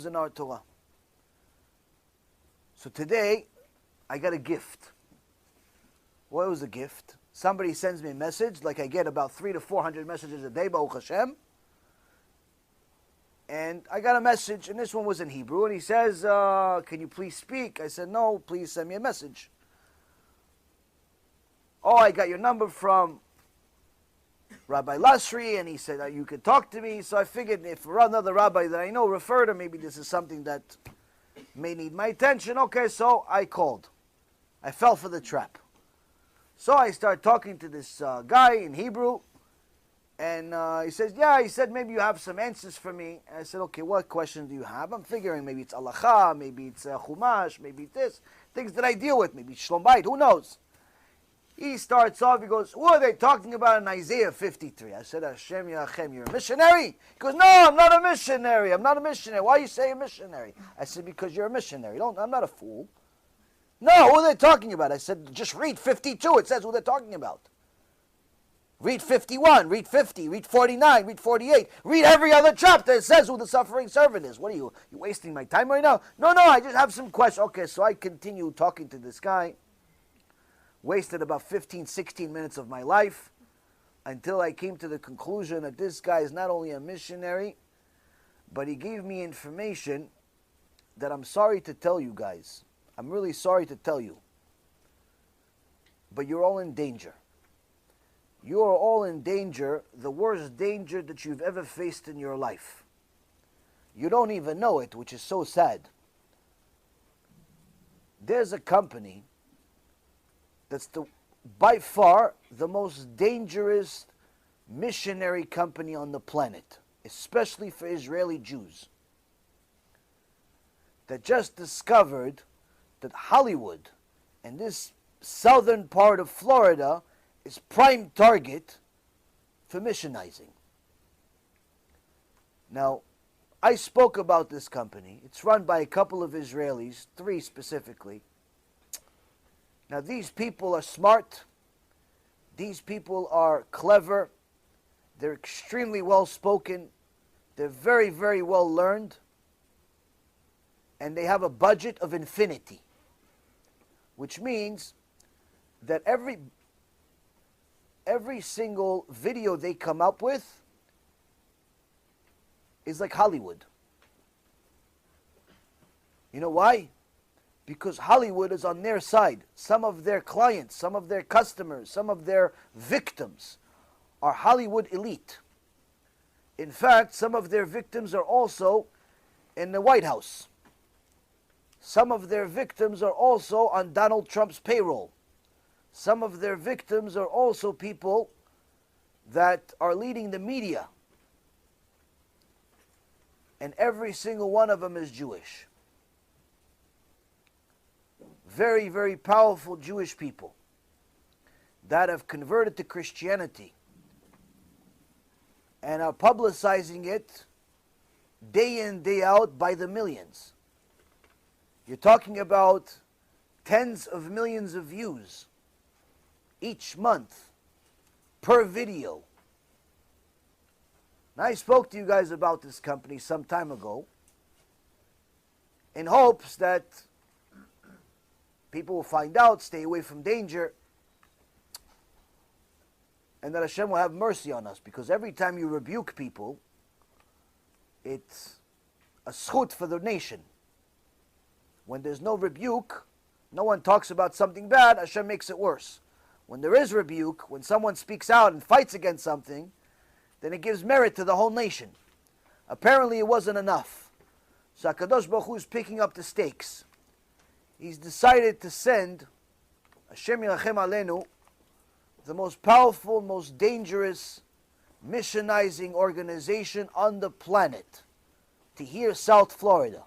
in our Torah. So today, I got a gift. What was the gift? Somebody sends me a message, like I get about 300 to 400 messages a day, Baruch Hashem. And I got a message, and this one was in Hebrew, and he says, can you please speak? I said, no, please send me a message. Oh, I got your number from Rabbi Lasri, and he said you could talk to me. So I figured if another rabbi that I know referred him, maybe this is something that may need my attention. Okay, so I called. I fell for the trap. So I started talking to this guy in Hebrew, and he says, yeah, he said, maybe you have some answers for me. And I said, okay, what questions do you have? I'm figuring maybe it's halacha, maybe it's chumash, maybe it's this, things that I deal with, maybe shlom bayit, who knows? He starts off, he goes, what are they talking about in Isaiah 53? I said, Hashem Yachem, you're a missionary? He goes, no, I'm not a missionary. I'm not a missionary. Why are you saying missionary? I said, because you're a missionary. I'm not a fool. No, what are they talking about? I said, just read 52. It says who they're talking about. Read 51, read 50, read 49, read 48. Read every other chapter. It says who the suffering servant is. What are you wasting my time right now? No, I just have some questions. Okay, so I continue talking to this guy. Wasted about 15, 16 minutes of my life until I came to the conclusion that this guy is not only a missionary, but he gave me information that I'm sorry to tell you guys. I'm really sorry to tell you. But you're all in danger. You are all in danger, the worst danger that you've ever faced in your life. You don't even know it, which is so sad. There's a company that's by far the most dangerous missionary company on the planet, especially for Israeli Jews, that just discovered that Hollywood and this southern part of Florida is prime target for missionizing. Now, I spoke about this company. It's run by a couple of Israelis, 3 specifically. Now, these people are smart. These people are clever. They're extremely well-spoken. They're very, very well-learned. And they have a budget of infinity, which means that every single video they come up with is like Hollywood. You know why? Because Hollywood is on their side. Some of their clients, some of their customers, some of their victims are Hollywood elite. In fact, some of their victims are also in the White House. Some of their victims are also on Donald Trump's payroll. Some of their victims are also people that are leading the media. And every single one of them is Jewish. Very, very powerful Jewish people that have converted to Christianity and are publicizing it day in, day out by the millions. You're talking about tens of millions of views each month per video. Now, I spoke to you guys about this company some time ago in hopes that people will find out, stay away from danger, and that Hashem will have mercy on us. Because every time you rebuke people, it's a schut for the nation. When there's no rebuke, no one talks about something bad, Hashem makes it worse. When there is rebuke, when someone speaks out and fights against something, then it gives merit to the whole nation. Apparently it wasn't enough. So HaKadosh Baruch Hu is picking up the stakes. He's decided to send Hashem Yilachem Aleinu, the most powerful, most dangerous missionizing organization on the planet, to here, South Florida.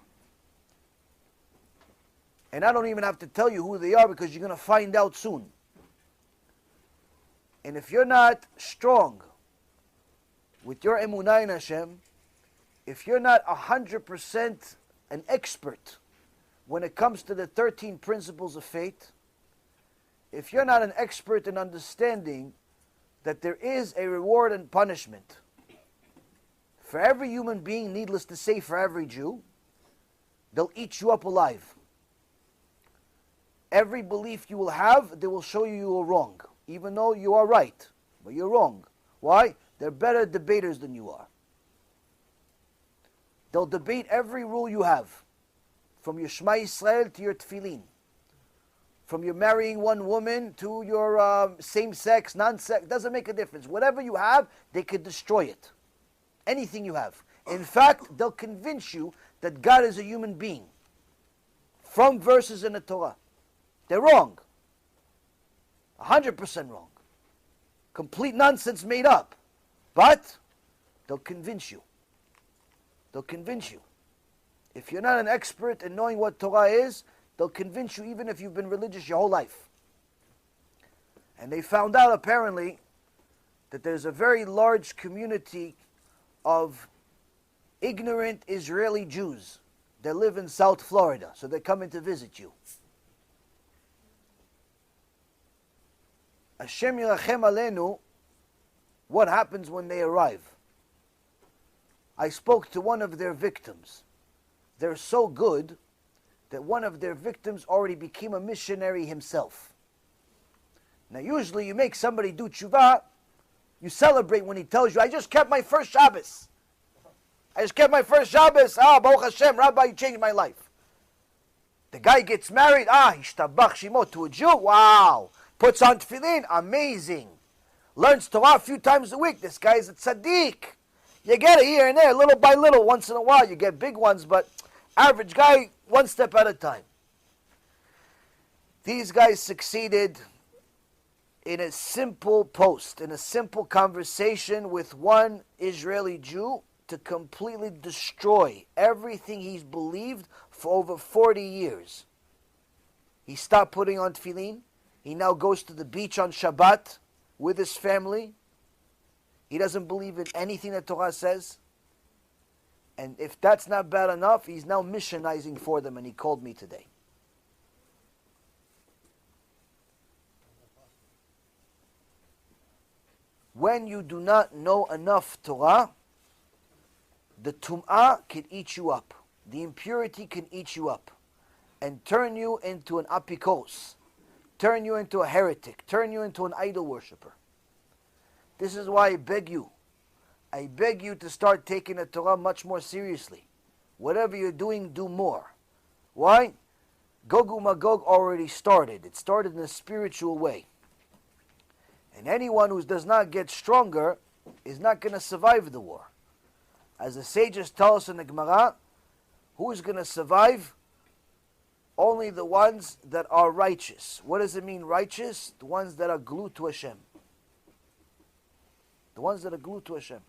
And I don't even have to tell you who they are because you're going to find out soon. And if you're not strong with your emunah in Hashem, if you're not 100% an expert when it comes to the 13 principles of faith, if you're not an expert in understanding that there is a reward and punishment for every human being, needless to say for every Jew, they'll eat you up alive. Every belief you will have, they will show you are wrong, even though you are right, but you're wrong. Why? They're better debaters than you are. They'll debate every rule you have, from your Shema Yisrael to your Tefillin, from your marrying one woman to your same-sex, non-sex, doesn't make a difference. Whatever you have, they could destroy it. Anything you have. In fact, they'll convince you that God is a human being from verses in the Torah. They're wrong. 100% wrong. Complete nonsense made up. But they'll convince you. They'll convince you. If you're not an expert in knowing what Torah is, they'll convince you even if you've been religious your whole life. And they found out apparently that there's a very large community of ignorant Israeli Jews that live in South Florida. So they're coming to visit you. Hashem Yirachem Aleinu, what happens when they arrive? I spoke to one of their victims. They're so good that one of their victims already became a missionary himself. Now usually you make somebody do tshuva, you celebrate when he tells you, I just kept my first Shabbos. I just kept my first Shabbos. Baruch Hashem, Rabbi, you changed my life. The guy gets married, Ishtabach Shimo, to a Jew, wow. Puts on tefillin, amazing. Learns Torah a few times a week. This guy is a tzaddik. You get it here and there, little by little, once in a while. You get big ones, but average guy, one step at a time. These guys succeeded in a simple post, in a simple conversation with one Israeli Jew to completely destroy everything he's believed for over 40 years. He stopped putting on tefillin. He now goes to the beach on Shabbat with his family. He doesn't believe in anything that Torah says. And if that's not bad enough, he's now missionizing for them, and he called me today. When you do not know enough Torah, the tum'ah can eat you up. The impurity can eat you up and turn you into an apikos. Turn you into a heretic, turn you into an idol worshiper. This is why I beg you to start taking the Torah much more seriously. Whatever you're doing, do more. Why? Gog Magog already started. It started in a spiritual way. And anyone who does not get stronger is not going to survive the war. As the sages tell us in the Gemara, who is going to survive? Only the ones that are righteous. What does it mean righteous? The ones that are glued to Hashem. The ones that are glued to Hashem.